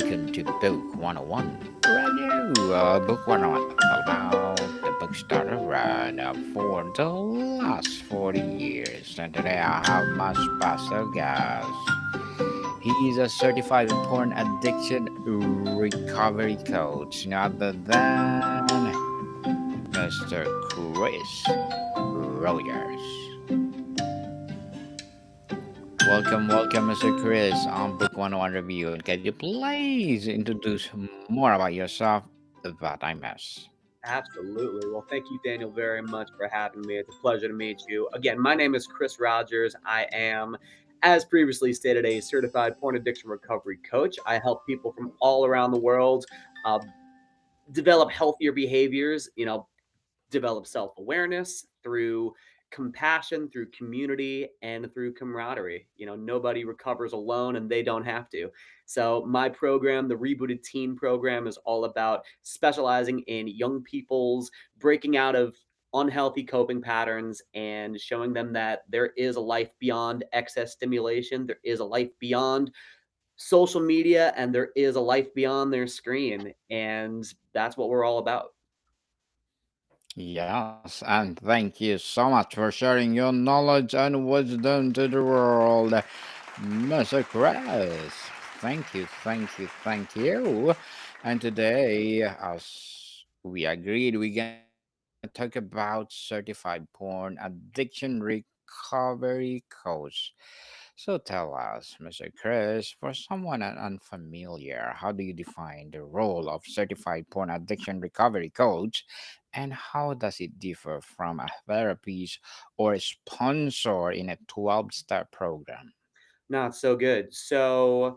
welcome to Book 101. Brand new Book 101, all about the books that have run for the last 40 years. And today I have my special guest. He is a certified porn addiction recovery coach, none other than Mr. Chris Rogers. Welcome, Mr. Chris, on Book 101 Review. And can you please introduce more about yourself that I missed? Absolutely. Well, thank you, Daniel, very much for having me. It's a pleasure to meet you. Again, my name is Chris Rogers. I am, as previously stated, a certified porn addiction recovery coach. I help people from all around the world uh, develop healthier behaviors, develop self awareness through compassion, through community, and through camaraderie. Nobody recovers alone and they don't have to. So, my program, the Rebooted Teen program, is all about specializing in young people's breaking out of unhealthy coping patterns and showing them that there is a life beyond excess stimulation, there is a life beyond social media, and there is a life beyond their screen. And that's what we're all about. Yes, and thank you so much for sharing your knowledge and wisdom to the world, Mr. Chris. Thank you. And today, as we agreed, we're gonna talk about certified porn addiction recovery coach. So tell us, Mr. Chris, for someone unfamiliar, how do you define the role of certified porn addiction recovery coach, and how does it differ from a therapist or a sponsor in a 12-step program? Not so good. So,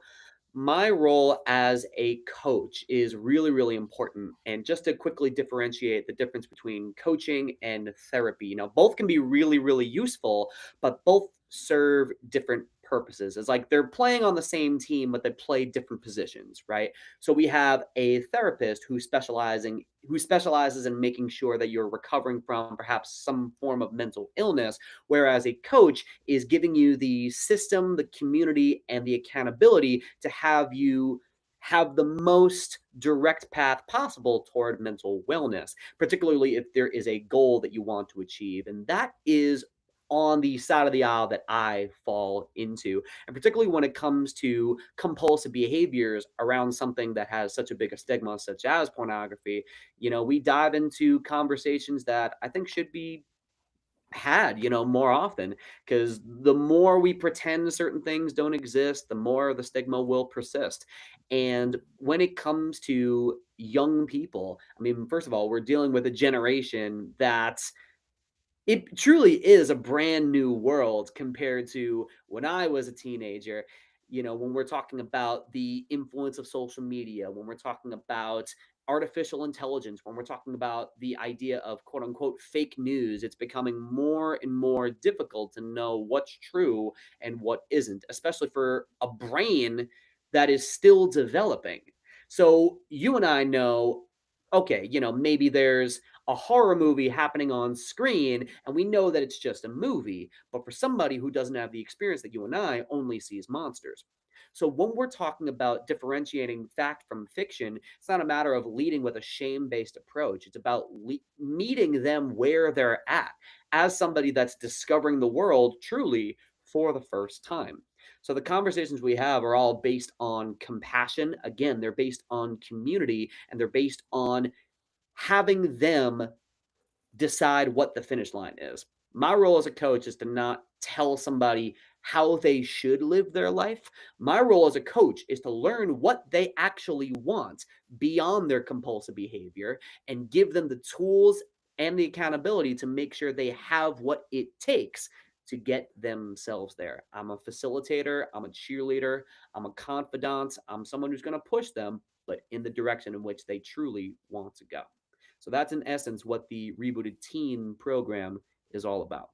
my role as a coach is really, really important. And just to quickly differentiate the difference between coaching and therapy, both can be really, really useful, but both serve different purposes. It's like they're playing on the same team, but they play different positions, right? So we have a therapist who specializes in making sure that you're recovering from perhaps some form of mental illness, whereas a coach is giving you the system, the community, and the accountability to have you have the most direct path possible toward mental wellness, particularly if there is a goal that you want to achieve. And that is on the side of the aisle that I fall into. And particularly when it comes to compulsive behaviors around something that has such a big a stigma, such as pornography, we dive into conversations that I think should be had, more often, because the more we pretend certain things don't exist, the more the stigma will persist. And when it comes to young people, I mean, first of all, we're dealing with a generation that it truly is a brand new world compared to when I was a teenager. When we're talking about the influence of social media, when we're talking about artificial intelligence, when we're talking about the idea of quote unquote fake news, it's becoming more and more difficult to know what's true and what isn't, especially for a brain that is still developing. So you and I know, okay, maybe there's a horror movie happening on screen and we know that it's just a movie, but for somebody who doesn't have the experience that you and I only sees monsters. So when we're talking about differentiating fact from fiction, it's not a matter of leading with a shame-based approach. It's about meeting them where they're at as somebody that's discovering the world truly for the first time. So the conversations we have are all based on compassion. Again, they're based on community, and they're based on having them decide what the finish line is. My role as a coach is to not tell somebody how they should live their life. My role as a coach is to learn what they actually want beyond their compulsive behavior and give them the tools and the accountability to make sure they have what it takes to get themselves there. I'm a facilitator, I'm a cheerleader, I'm a confidant, I'm someone who's going to push them, but in the direction in which they truly want to go. So that's in essence what the Rebooted Teen program is all about.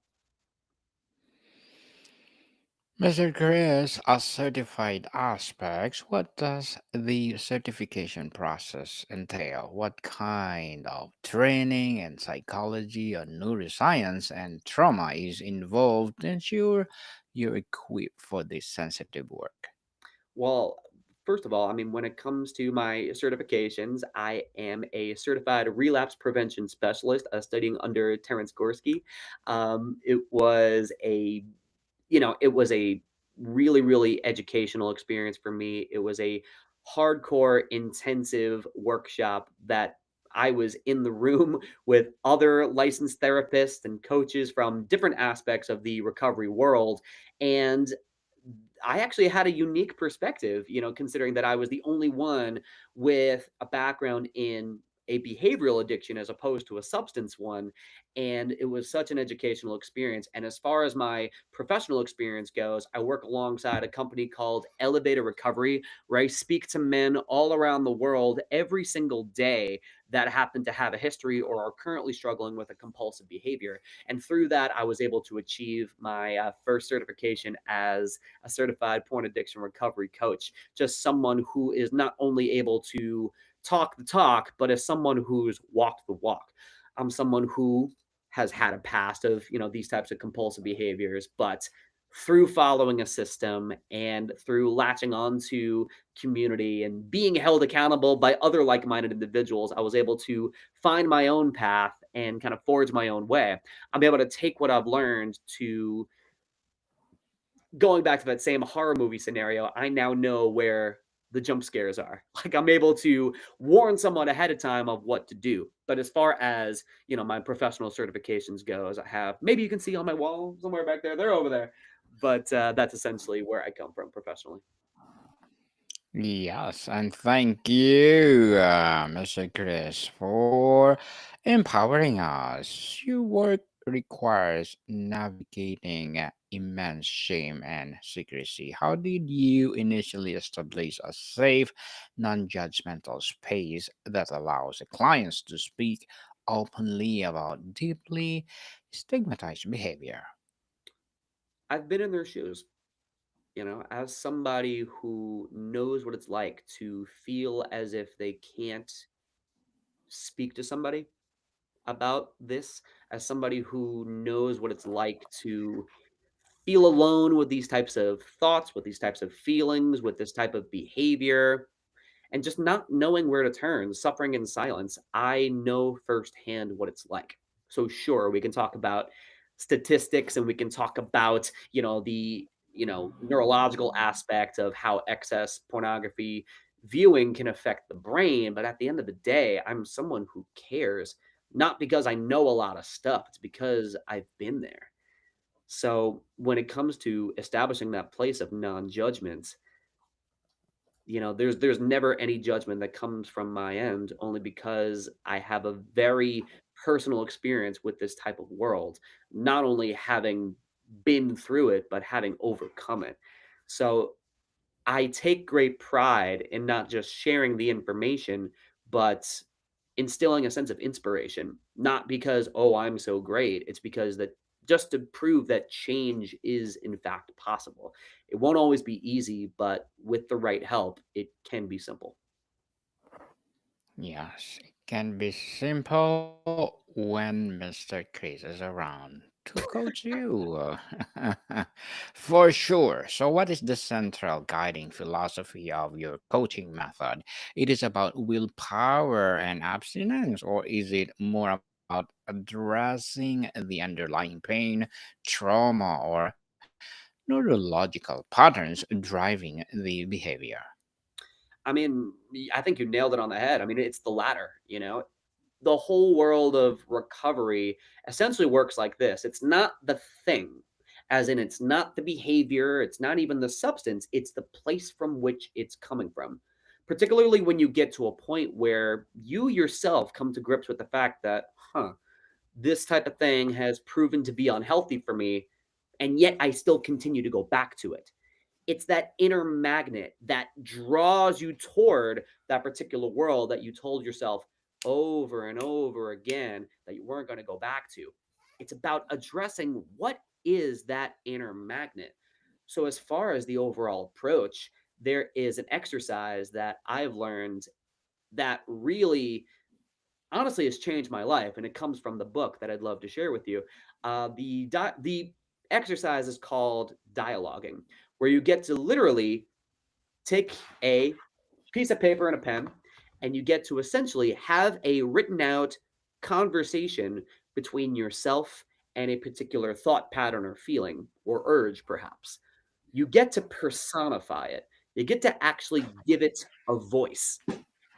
Mr. Chris, as certified aspects, what does the certification process entail? What kind of training and psychology or neuroscience and trauma is involved to ensure you're equipped for this sensitive work? Well, first of all, I mean, when it comes to my certifications, I am a certified relapse prevention specialist, studying under Terence Gorski. It was a it was a really, really educational experience for me. It was a hardcore, intensive workshop that I was in the room with other licensed therapists and coaches from different aspects of the recovery world. And I actually had a unique perspective, considering that I was the only one with a background in a behavioral addiction as opposed to a substance one. And it was such an educational experience. And as far as my professional experience goes, I work alongside a company called Elevator Recovery, where I speak to men all around the world every single day that happen to have a history or are currently struggling with a compulsive behavior. And through that, I was able to achieve my first certification as a certified porn addiction recovery coach. Just someone who is not only able to talk the talk, but as someone who's walked the walk. I'm someone who has had a past of, these types of compulsive behaviors, but through following a system and through latching onto community and being held accountable by other like-minded individuals, I was able to find my own path and kind of forge my own way. I'm able to take what I've learned to going back to that same horror movie scenario. I now know where the jump scares are. Like, I'm able to warn someone ahead of time of what to do. But as far as, my professional certifications goes, I have, maybe you can see on my wall somewhere back there. They're over there. But that's essentially where I come from professionally. Yes, and thank you, Mr. Chris, for empowering us. Your work requires navigating immense shame and secrecy. How did you initially establish a safe, non judgmental space that allows the clients to speak openly about deeply stigmatized behavior? I've been in their shoes, as somebody who knows what it's like to feel as if they can't speak to somebody about this, as somebody who knows what it's like to feel alone with these types of thoughts, with these types of feelings, with this type of behavior, and just not knowing where to turn, suffering in silence. I know firsthand what it's like. So sure, we can talk about statistics and we can talk about, the, neurological aspect of how excess pornography viewing can affect the brain, but at the end of the day, I'm someone who cares, not because I know a lot of stuff, it's because I've been there. So when it comes to establishing that place of non-judgment, there's never any judgment that comes from my end, only because I have a very personal experience with this type of world, not only having been through it, but having overcome it. So I take great pride in not just sharing the information, but instilling a sense of inspiration. Not because, oh, I'm so great. It's because that just to prove that change is in fact possible. It won't always be easy, but with the right help, it can be simple. Yes, it can be simple when Mr. Chris is around to coach you. For sure. So, what is the central guiding philosophy of your coaching method? It is about willpower and abstinence, or is it more about addressing the underlying pain, trauma, or neurological patterns driving the behavior? I mean, I think you nailed it on the head. I mean, it's the latter. The whole world of recovery essentially works like this. It's not the thing, as in, it's not the behavior, it's not even the substance, it's the place from which it's coming from. Particularly when you get to a point where you yourself come to grips with the fact that, this type of thing has proven to be unhealthy for me, and yet I still continue to go back to it. It's that inner magnet that draws you toward that particular world that you told yourself over and over again that you weren't going to go back to. It's about addressing what is that inner magnet. So, as far as the overall approach, there is an exercise that I've learned that really honestly has changed my life, and it comes from the book that I'd love to share with you. The exercise is called dialoguing, where you get to literally take a piece of paper and a pen, and you get to essentially have a written out conversation between yourself and a particular thought pattern or feeling or urge, perhaps. You get to personify it. You get to actually give it a voice.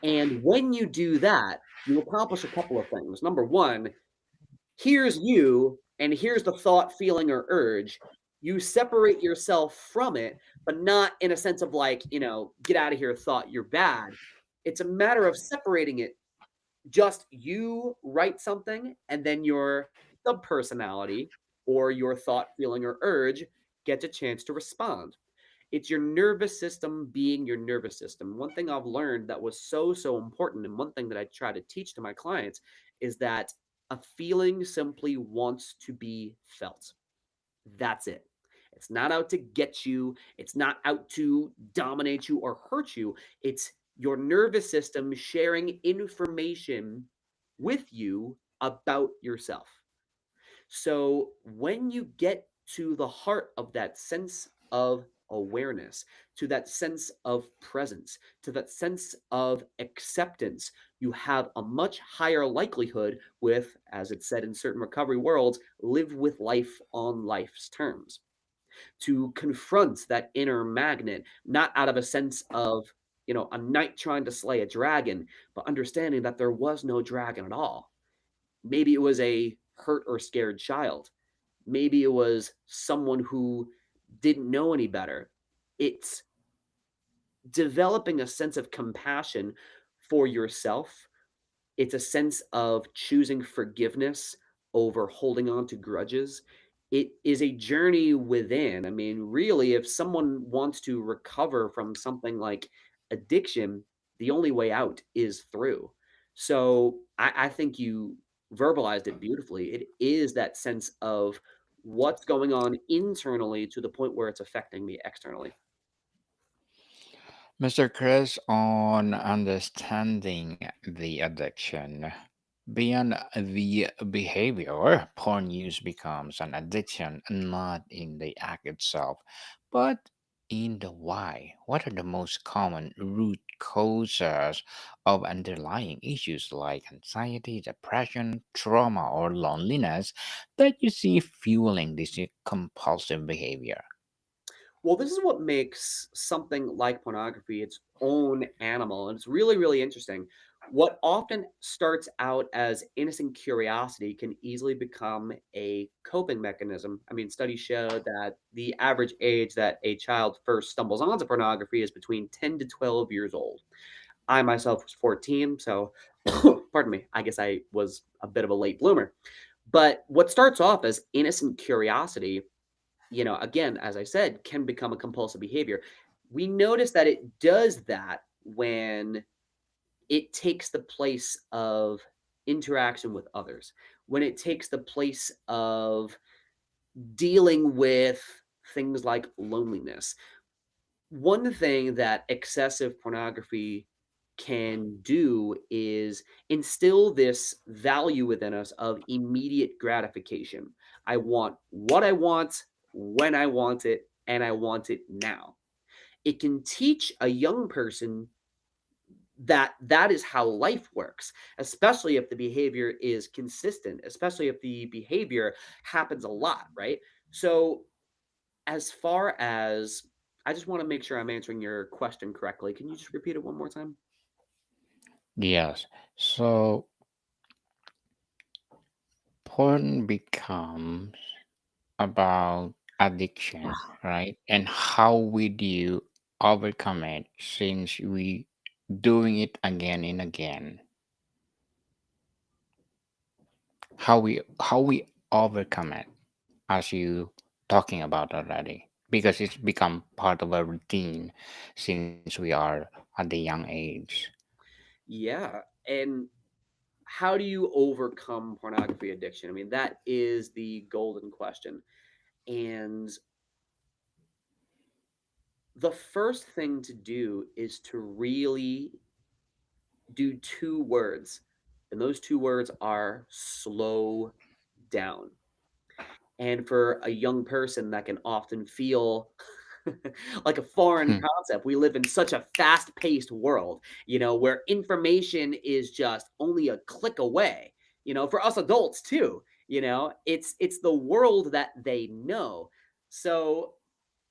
And when you do that, you accomplish a couple of things. Number one, here's you, and here's the thought, feeling, or urge. You separate yourself from it, but not in a sense of like, get out of here, thought, you're bad. It's a matter of separating it. Just you write something, and then your sub personality or your thought, feeling, or urge gets a chance to respond. It's your nervous system being your nervous system. One thing I've learned that was so, so important, and one thing that I try to teach to my clients is that a feeling simply wants to be felt. That's it. It's not out to get you, it's not out to dominate you or hurt you. It's your nervous system sharing information with you about yourself. So when you get to the heart of that sense of awareness, to that sense of presence, to that sense of acceptance, you have a much higher likelihood with, as it's said in certain recovery worlds, live with life on life's terms. To confront that inner magnet, not out of a sense of, a knight trying to slay a dragon, but understanding that there was no dragon at all. Maybe it was a hurt or scared child. Maybe it was someone who didn't know any better. It's developing a sense of compassion for yourself. It's a sense of choosing forgiveness over holding on to grudges. It is a journey within. I mean, really, if someone wants to recover from something like addiction, the only way out is through. So I think you verbalized it beautifully. It is that sense of what's going on internally to the point where it's affecting me externally. Mr. Chris, on understanding the addiction, beyond the behavior, porn use becomes an addiction not in the act itself, but in the why. What are the most common root causes of underlying issues like anxiety, depression, trauma, or loneliness that you see fueling this compulsive behavior? Well, this is what makes something like pornography its own animal, and it's really, really interesting. What often starts out as innocent curiosity can easily become a coping mechanism. I mean, studies show that the average age that a child first stumbles onto pornography is between 10 to 12 years old. I myself was 14, so pardon me, I guess I was a bit of a late bloomer. But what starts off as innocent curiosity, again, as I said, can become a compulsive behavior. We notice that it does that when it takes the place of interaction with others, when it takes the place of dealing with things like loneliness. One thing that excessive pornography can do is instill this value within us of immediate gratification. I want what I want, when I want it, and I want it now. It can teach a young person that that is how life works, especially if the behavior is consistent, especially if the behavior happens a lot, right? So as far as, I just wanna make sure I'm answering your question correctly. Can you just repeat it one more time? Yes. So porn becomes about addiction, right? And how would you overcome it since we doing it again and again? How we overcome it as you talking about already? Because it's become part of a routine since we are at the young age. Yeah, and how do you overcome pornography addiction? I mean, that is the golden question, and the first thing to do is to really do 2 words, and those 2 words are slow down. And for a young person, that can often feel like a foreign Hmm. concept. We live in such a fast-paced world, where information is just only a click away. For us adults too. It's the world that they know. So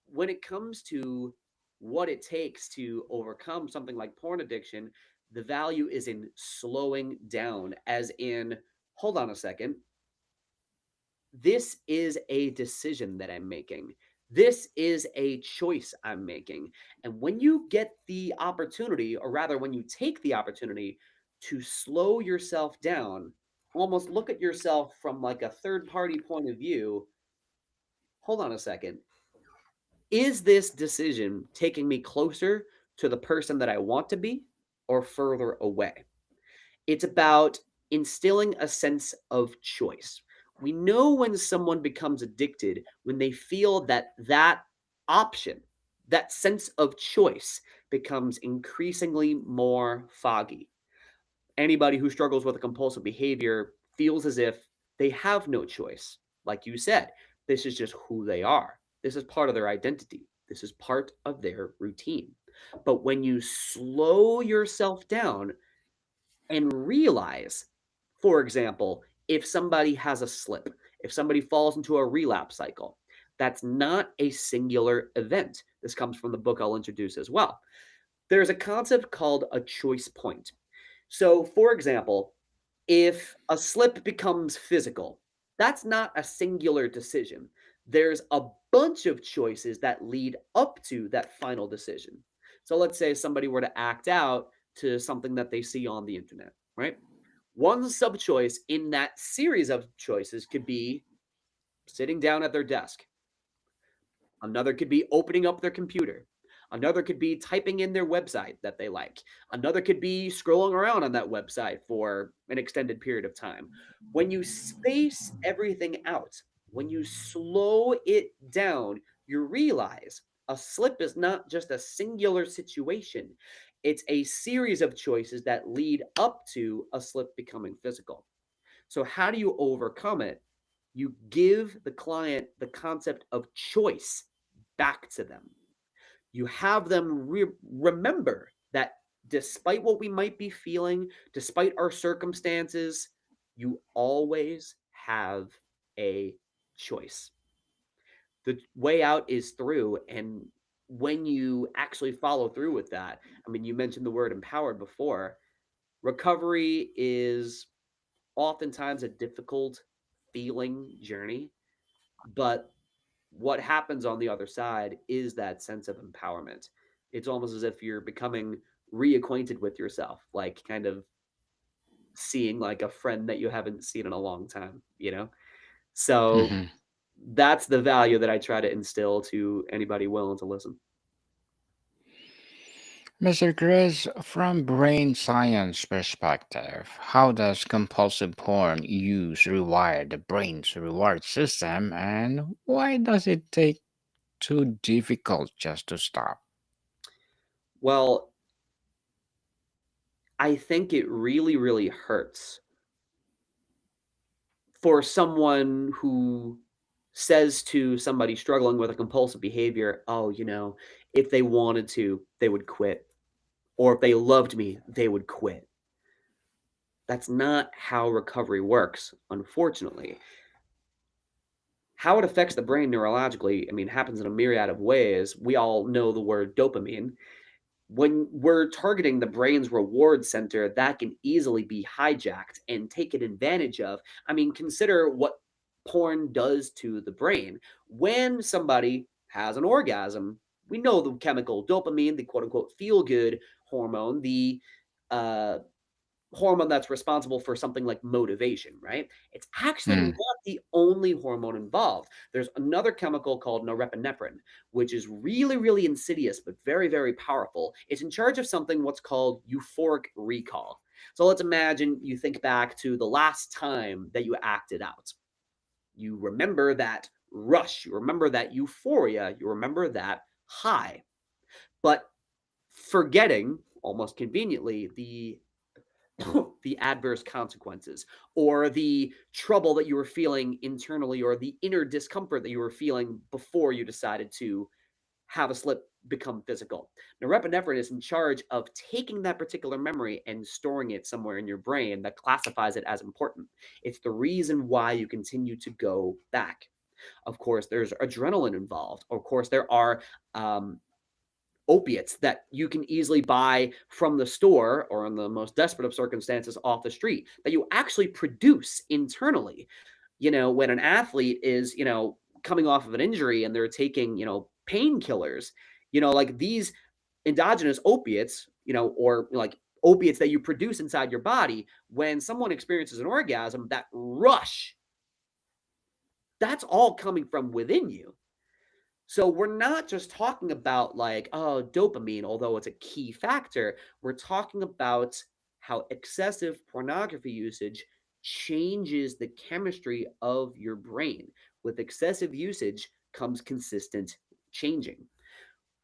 when it comes to what it takes to overcome something like porn addiction, the value is in slowing down, as in, hold on a second, this is a decision that I'm making. This is a choice I'm making. And when you get the opportunity, or rather, when you take the opportunity to slow yourself down, almost look at yourself from like a third party point of view, hold on a second. Is this decision taking me closer to the person that I want to be or further away? It's about instilling a sense of choice. We know when someone becomes addicted when they feel that option, that sense of choice becomes increasingly more foggy. Anybody who struggles with a compulsive behavior feels as if they have no choice. Like you said, this is just who they are. This is part of their identity. This is part of their routine. But when you slow yourself down and realize, for example, if somebody has a slip, if somebody falls into a relapse cycle, that's not a singular event. This comes from the book I'll introduce as well. There's a concept called a choice point. So, for example, if a slip becomes physical, that's not a singular decision. There's a bunch of choices that lead up to that final decision. So, let's say somebody were to act out to something that they see on the internet, right? One sub choice in that series of choices could be sitting down at their desk. Another could be opening up their computer. Another could be typing in their website that they like. Another could be scrolling around on that website for an extended period of time. When you space everything out, when you slow it down, you realize a slip is not just a singular situation. It's a series of choices that lead up to a slip becoming physical. So, how do you overcome it? You give the client the concept of choice back to them. You have them remember that despite what we might be feeling, despite our circumstances, you always have a choice. The way out is through. And when you actually follow through with that, I mean, you mentioned the word empowered before. Recovery is oftentimes a difficult feeling journey, but what happens on the other side is that sense of empowerment. It's almost as if you're becoming reacquainted with yourself, like kind of seeing like a friend that you haven't seen in a long time. So Mhm. that's the value that I try to instill to anybody willing to listen. Mr. Chris, from brain science perspective, how does compulsive porn use rewire the brain's reward system, and why does it take too difficult just to stop? Well, I think it really, really hurts for someone who says to somebody struggling with a compulsive behavior, oh, if they wanted to, they would quit. Or if they loved me, they would quit. That's not how recovery works, unfortunately. How it affects the brain neurologically, I mean, happens in a myriad of ways. We all know the word dopamine. When we're targeting the brain's reward center, that can easily be hijacked and taken advantage of. I mean, consider what porn does to the brain. When somebody has an orgasm, we know the chemical dopamine, the quote unquote feel good hormone, the uh, hormone that's responsible for something like motivation, right? It's actually Hmm. not the only hormone involved. There's another chemical called norepinephrine, which is really, really insidious, but very, very powerful. It's in charge of something what's called euphoric recall. So let's imagine you think back to the last time that you acted out. You remember that rush, you remember that euphoria, you remember that high, but forgetting almost conveniently the adverse consequences or the trouble that you were feeling internally or the inner discomfort that you were feeling before you decided to have a slip become physical. Norepinephrine is in charge of taking that particular memory and storing it somewhere in your brain that classifies it as important. It's the reason why you continue to go back. Of course, there's adrenaline involved. Of course, there are um, opiates that you can easily buy from the store or in the most desperate of circumstances off the street that you actually produce internally. When an athlete is, coming off of an injury and they're taking, painkillers, like these endogenous opiates, or like opiates that you produce inside your body, when someone experiences an orgasm, that rush, that's all coming from within you. So we're not just talking about like, oh, dopamine, although it's a key factor. We're talking about how excessive pornography usage changes the chemistry of your brain. With excessive usage comes consistent changing.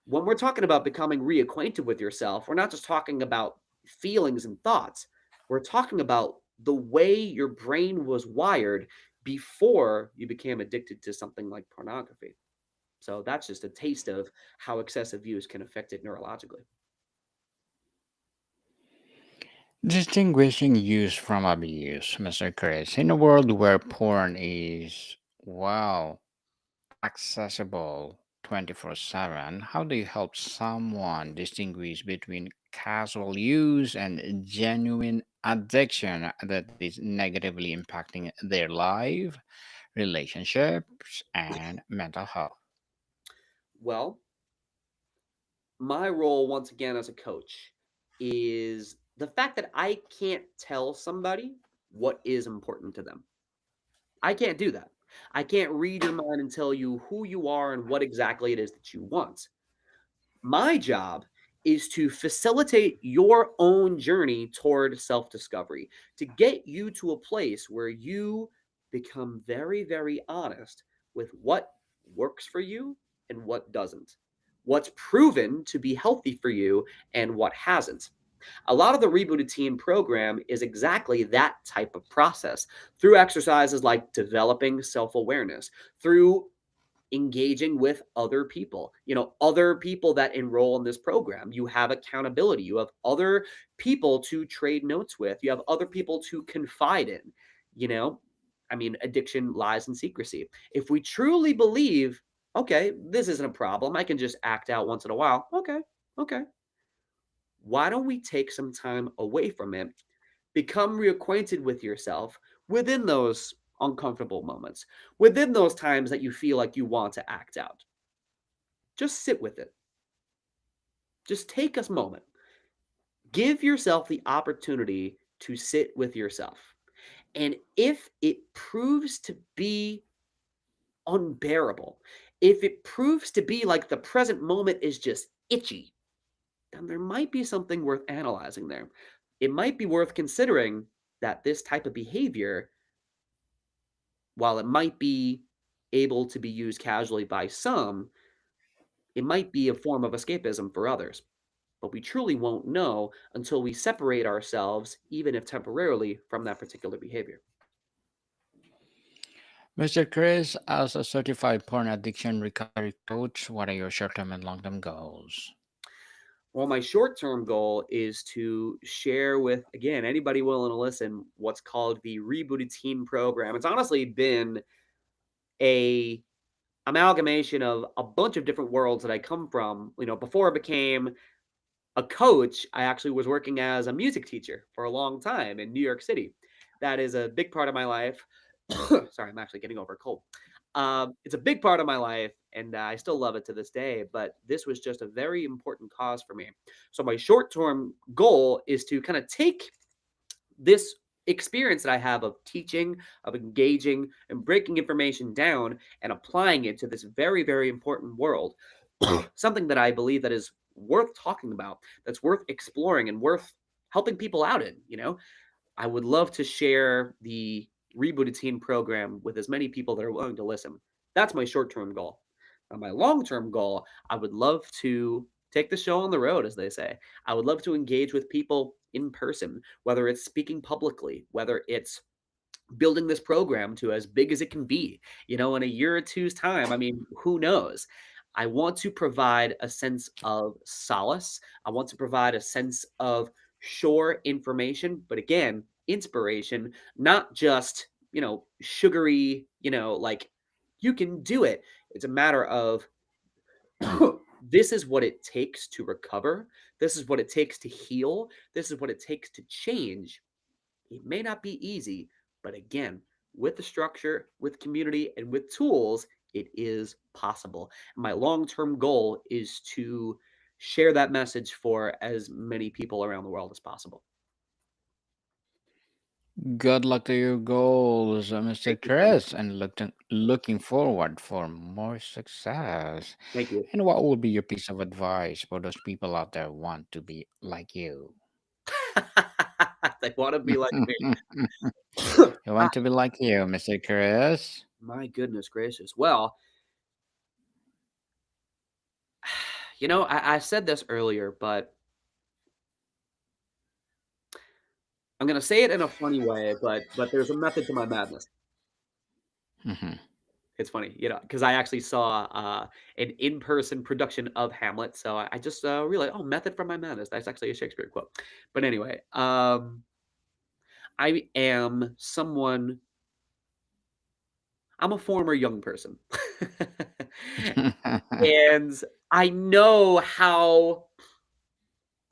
When we're talking about becoming reacquainted with yourself, we're not just talking about feelings and thoughts. We're talking about the way your brain was wired before you became addicted to something like pornography. So that's just a taste of how excessive use can affect it neurologically. Distinguishing use from abuse, Mr. Chris. In a world where porn is, well, accessible 24/7, how do you help someone distinguish between casual use and genuine addiction that is negatively impacting their life, relationships, and mental health? Well, my role, once again, as a coach is the fact that I can't tell somebody what is important to them. I can't do that. I can't read your mind and tell you who you are and what exactly it is that you want. My job is to facilitate your own journey toward self discovery, to get you to a place where you become very, very honest with what works for you and what doesn't, what's proven to be healthy for you and what hasn't. A lot of the Rebooted Teen program is exactly that type of process through exercises like developing self awareness, through engaging with other people, other people that enroll in this program. You have accountability, you have other people to trade notes with, you have other people to confide in, you know I mean, addiction lies in secrecy. If we truly believe, okay, this isn't a problem, I can just act out once in a while, okay, why don't we take some time away from it, become reacquainted with yourself within those uncomfortable moments, within those times that you feel like you want to act out. Just sit with it. Just take a moment. Give yourself the opportunity to sit with yourself. And if it proves to be unbearable, if it proves to be like the present moment is just itchy, then there might be something worth analyzing there. It might be worth considering that this type of behavior, while it might be able to be used casually by some, it might be a form of escapism for others. But we truly won't know until we separate ourselves, even if temporarily, from that particular behavior. Mr. Chris, as a certified porn addiction recovery coach, what are your short term and long term goals? Well, my short term goal is to share with, again, anybody willing to listen, what's called the Rebooted Teen program. It's honestly been a amalgamation of a bunch of different worlds that I come from. Before I became a coach, I actually was working as a music teacher for a long time in New York City. That is a big part of my life. Sorry, I'm actually getting over a cold. It's a big part of my life, and I still love it to this day. But this was just a very important cause for me. So my short-term goal is to kind of take this experience that I have of teaching, of engaging, and breaking information down and applying it to this very, very important world. Something that I believe that is worth talking about, that's worth exploring, and worth helping people out in. I would love to share the Rebooted Teen program with as many people that are willing to listen. That's my short term goal. Now, my long term goal, I would love to take the show on the road, as they say. I would love to engage with people in person, whether it's speaking publicly, whether it's building this program to as big as it can be, in a year or two's time. I mean, who knows? I want to provide a sense of solace. I want to provide a sense of sure information, but again, inspiration, not just, sugary, like you can do it. It's a matter of this is what it takes to recover. This is what it takes to heal. This is what it takes to change. It may not be easy, but again, with the structure, with community, and with tools, it is possible. My long term goal is to share that message for as many people around the world as possible. Good luck to your goals, Mr. Thank you so much. Chris, and looking forward for more success. Thank you. And what would be your piece of advice for those people out there who want to be like you? They want to be like me. You Ah, want to be like you, Mr. Chris? my goodness gracious. Well, I said this earlier, but I'm going to say it in a funny way, but there's a method to my madness. Hmm. It's funny, because I actually saw, an in-person production of Hamlet, so I just, realized, "Oh, method from my madness." That's actually a Shakespeare quote. But anyway, I am someone I'm a former young person. And I know how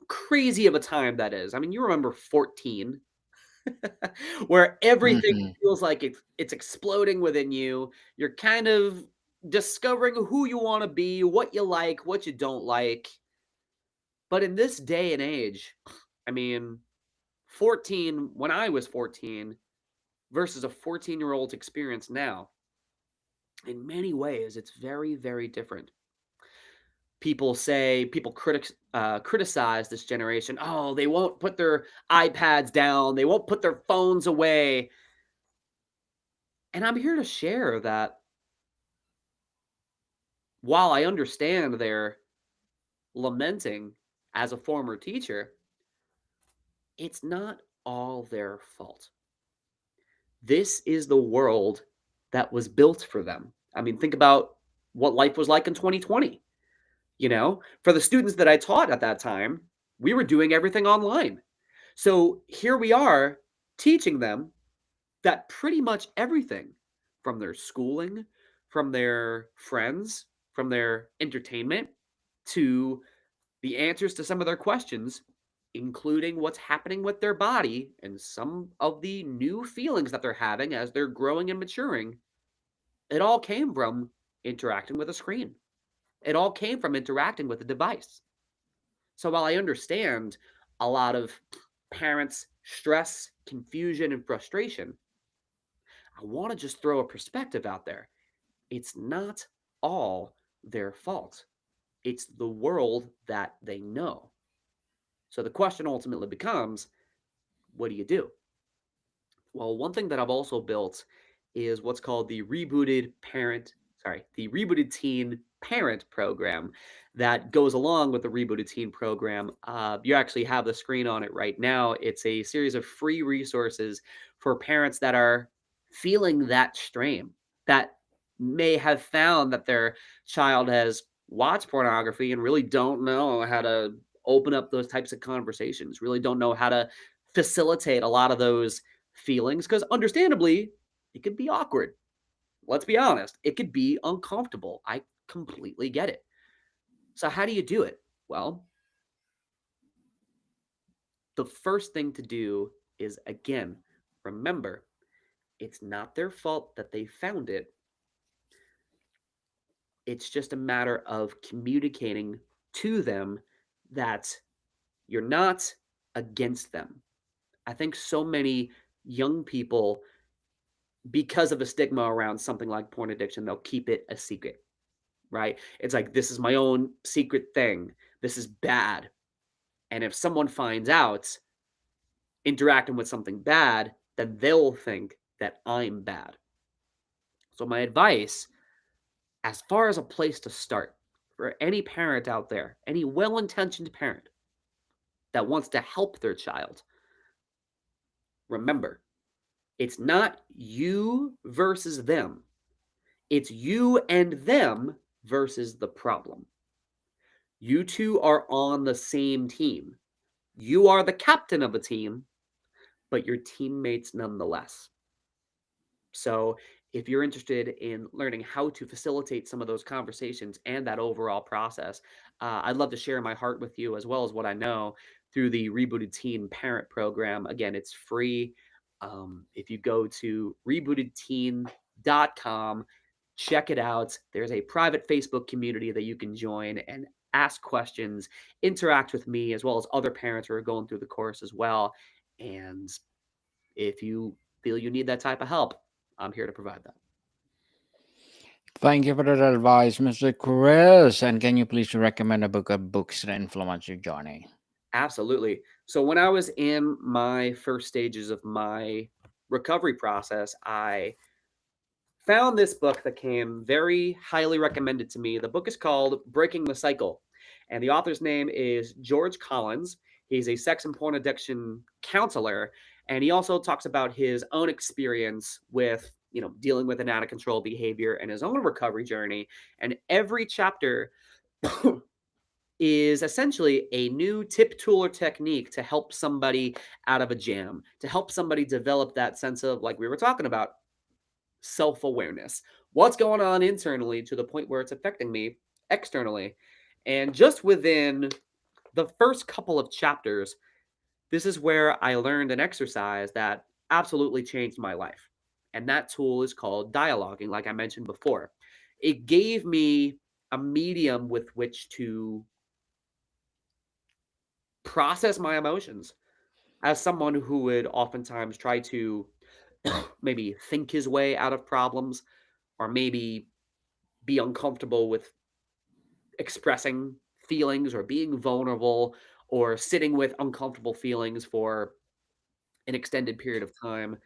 crazy of a time that is. I mean, you remember 14, where everything Hmm. feels like it's exploding within you. You're kind of discovering who you wanna be, what you like, what you don't like. But in this day and age, I mean, 14 when I was 14 versus a 14-year-old's experience now, in many ways, it's very, very different. People criticize this generation. Oh, they won't put their iPads down. They won't put their phones away. And I'm here to share that while I understand their lamenting as a former teacher, it's not all their fault. This is the world that was built for them. I mean, think about what life was like in 2020. For the students that I taught at that time, we were doing everything online. So here we are teaching them that pretty much everything from their schooling, from their friends, from their entertainment to the answers to some of their questions, including what's happening with their body and some of the new feelings that they're having as they're growing and maturing, it all came from interacting with a screen. It all came from interacting with a device. So while I understand a lot of parents' stress, confusion, and frustration, I want to just throw a perspective out there. It's not all their fault, it's the world that they know. So the question ultimately becomes, what do you do? Well, one thing that I've also built is what's called the rebooted teen parent program that goes along with the rebooted teen program. You actually have the screen on it right now. It's a series of free resources for parents that are feeling that strain, that may have found that their child has watched pornography and really don't know how to open up those types of conversations, really don't know how to facilitate a lot of those feelings because understandably, it could be awkward. Let's be honest, it could be uncomfortable. I completely get it. So, how do you do it? Well, the first thing to do is again, remember it's not their fault that they found it. It's just a matter of communicating to them that you're not against them. I think so many young people, because of a stigma around something like porn addiction, they'll keep it a secret, right? It's like, this is my own secret thing. This is bad. And if someone finds out interacting with something bad, then they'll think that I'm bad. So, my advice, as far as a place to start for any parent out there, any well intentioned parent that wants to help their child, remember, it's not you versus them, it's you and them versus the problem. You two are on the same team. You are the captain of a team, but your teammates nonetheless. So, if you're interested in learning how to facilitate some of those conversations and that overall process, I'd love to share my heart with you as well as what I know through the Rebooted Teen Parent Program. Again, it's free. If you go to rebootedteen.com, check it out. There's a private Facebook community that you can join and ask questions, interact with me, as well as other parents who are going through the course as well. And if you feel you need that type of help, I'm here to provide that. Thank you for that advice, Mr. Chris. And can you please recommend a book or books that influence your journey? Absolutely. So when I was in my first stages of my recovery process, I found this book that came very highly recommended to me. The book is called Breaking the Cycle, and the author's name is George Collins. He's a sex and porn addiction counselor, and he also talks about his own experience with, dealing with an out of control behavior and his own recovery journey. And every chapter is essentially a new tip, tool, or technique to help somebody out of a jam, to help somebody develop that sense of, like we were talking about, self awareness. What's going on internally to the point where it's affecting me externally? And just within the first couple of chapters, this is where I learned an exercise that absolutely changed my life. And that tool is called dialoguing, like I mentioned before. It gave me a medium with which to process my emotions as someone who would oftentimes try to maybe think his way out of problems or maybe be uncomfortable with expressing feelings or being vulnerable or sitting with uncomfortable feelings for an extended period of time.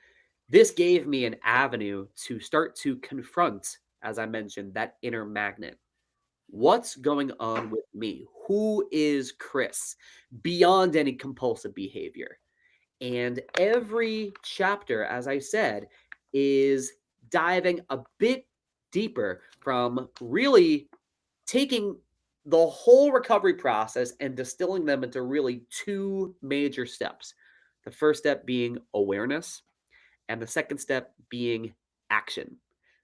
This gave me an avenue to start to confront, as I mentioned, that inner magnet. What's going on with me? Who is Chris beyond any compulsive behavior? And every chapter, as I said, is diving a bit deeper from really taking the whole recovery process and distilling them into really two major steps. The first step being awareness, and the second step being action.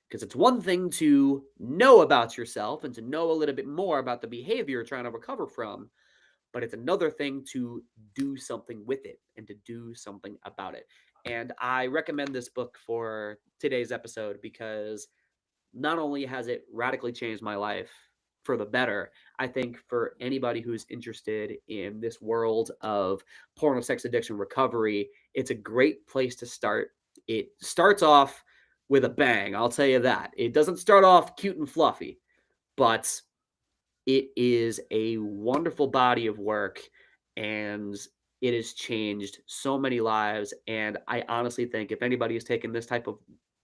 Because it's one thing to know about yourself and to know a little bit more about the behavior you're trying to recover from, but it's another thing to do something with it and to do something about it. And I recommend this book for today's episode because not only has it radically changed my life for the better, I think for anybody who's interested in this world of porno sex addiction recovery, it's a great place to start. It starts off with a bang, I'll tell you that. It doesn't start off cute and fluffy, but it is a wonderful body of work, and it has changed so many lives. And I honestly think if anybody is taking this type of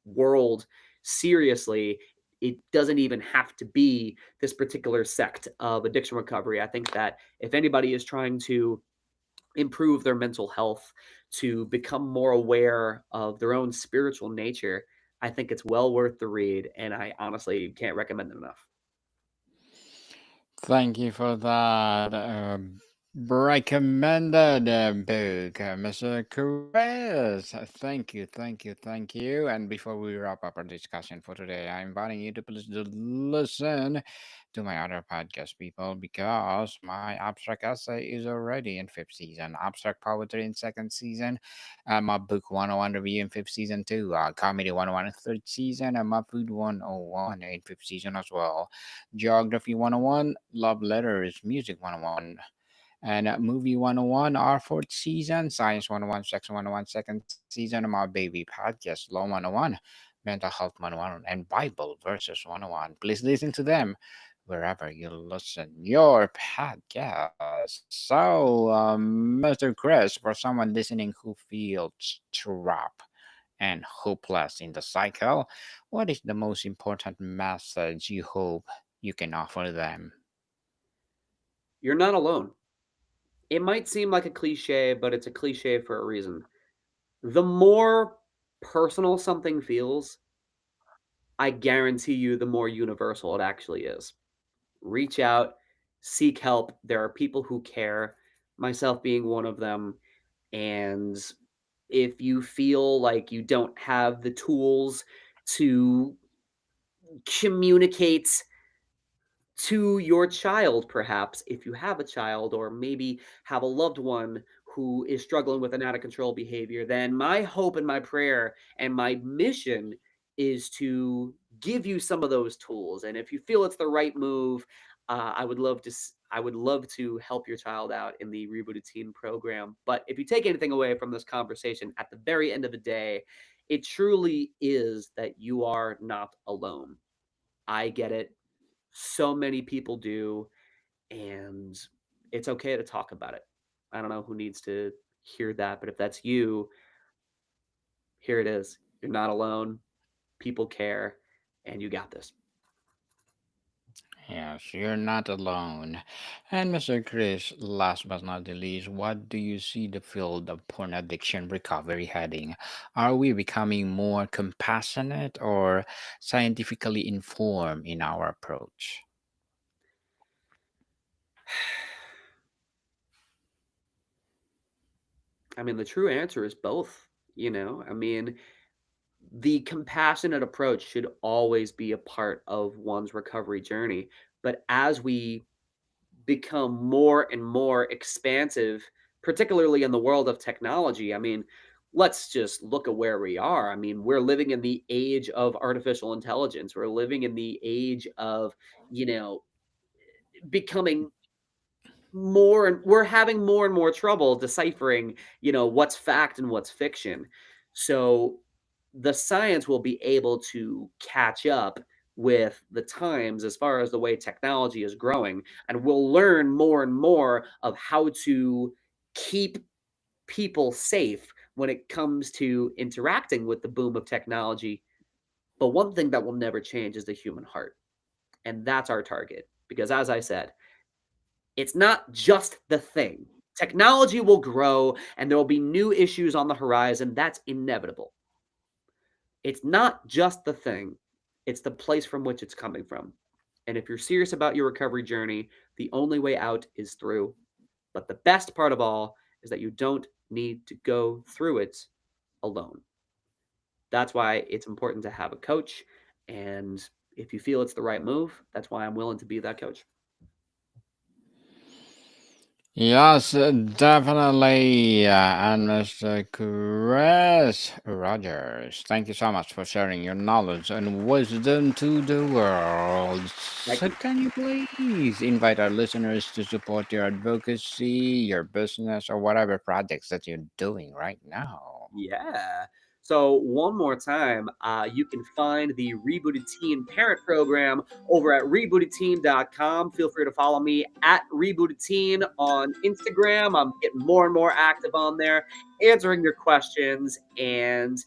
world seriously, it doesn't even have to be this particular sect of addiction recovery. I think that if anybody is trying to improve their mental health, to become more aware of their own spiritual nature, I think it's well worth the read. And I honestly can't recommend it enough. Thank you for that recommended book, Mr. Chris. Thank you. And before we wrap up our discussion for today, I'm inviting you to please to listen to my other podcast, people, because my abstract essay is already in fifth season, abstract poetry in second season, my book 101 review in fifth season too, comedy 101 in third season, and my food 101 in fifth season as well. Geography 101, Love Letters, Music 101, and Movie 101, our fourth season, Science 101, Section 101, second season, and my baby podcast, Law 101, Mental Health 101, and Bible Verses 101. Please listen to them wherever you listen your podcast. So, Mr. Chris, for someone listening who feels trapped and hopeless in the cycle, what is the most important message you hope you can offer them? You're not alone. It might seem like a cliche, but it's a cliche for a reason. The more personal something feels, I guarantee you the more universal it actually is. reach out, seek help. There are people who care, myself being one of them. And if you feel like you don't have the tools to communicate to your child, perhaps, if you have a child, or maybe have a loved one who is struggling with an out of control behavior, then my hope and my prayer and my mission is to give you some of those tools. And if you feel it's the right move, I would love to help your child out in the Rebooted Teen program. But if you take anything away from this conversation, at the very end of the day, it truly is that you are not alone. I get it. So many people do, and it's okay to talk about it. I don't know who needs to hear that, but if that's you, here it is. You're not alone. People care, and you got this. Yes, you're not alone. And Mr. Chris, last but not the least, what do you see the field of porn addiction recovery heading? Are we becoming more compassionate or scientifically informed in our approach? I mean, the true answer is both. I mean, the compassionate approach should always be a part of one's recovery journey. But as we become more and more expansive, particularly in the world of technology. I mean, let's just look at where we are. I mean, we're living in the age of artificial intelligence. We're living in the age of, you know, becoming more and we're having more and more trouble deciphering, what's fact and what's fiction. So the science will be able to catch up with the times as far as the way technology is growing, and we'll learn more and more of how to keep people safe when it comes to interacting with the boom of technology. But one thing that will never change is the human heart, and that's our target, because as I said, it's not just the thing. Technology will grow and there will be new issues on the horizon. That's inevitable. It's not just the thing, it's the place from which it's coming from. And if you're serious about your recovery journey, the only way out is through. But the best part of all is that you don't need to go through it alone. That's why it's important to have a coach. And if you feel it's the right move, that's why I'm willing to be that coach. Yes, definitely. And Mr. Chris Rogers, thank you so much for sharing your knowledge and wisdom to the world. Thank So, you. can you please invite our listeners to support your advocacy, your business, or whatever projects that you're doing right now? Yeah. So one more time, you can find the Rebooted Teen Parent Program over at rebootedteen.com. Feel free to follow me at Rebooted Teen on Instagram. I'm getting more and more active on there, answering your questions and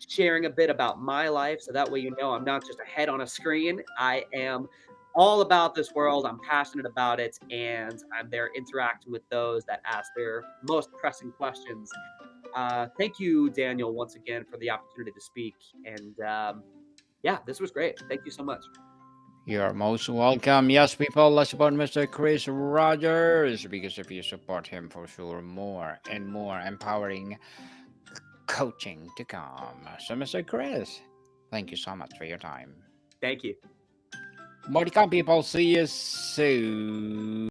sharing a bit about my life. So that way, I'm not just a head on a screen. I am all about this world. I'm passionate about it, and I'm there interacting with those that ask their most pressing questions. Thank you, Daniel, once again for the opportunity to speak. And yeah, this was great. Thank you so much. You're most welcome. Yes, people, let's support Mr. Chris Rogers because if you support him, for sure, more and more empowering coaching to come. So, Mr. Chris, thank you so much for your time. Thank you. More to come, people. See you soon.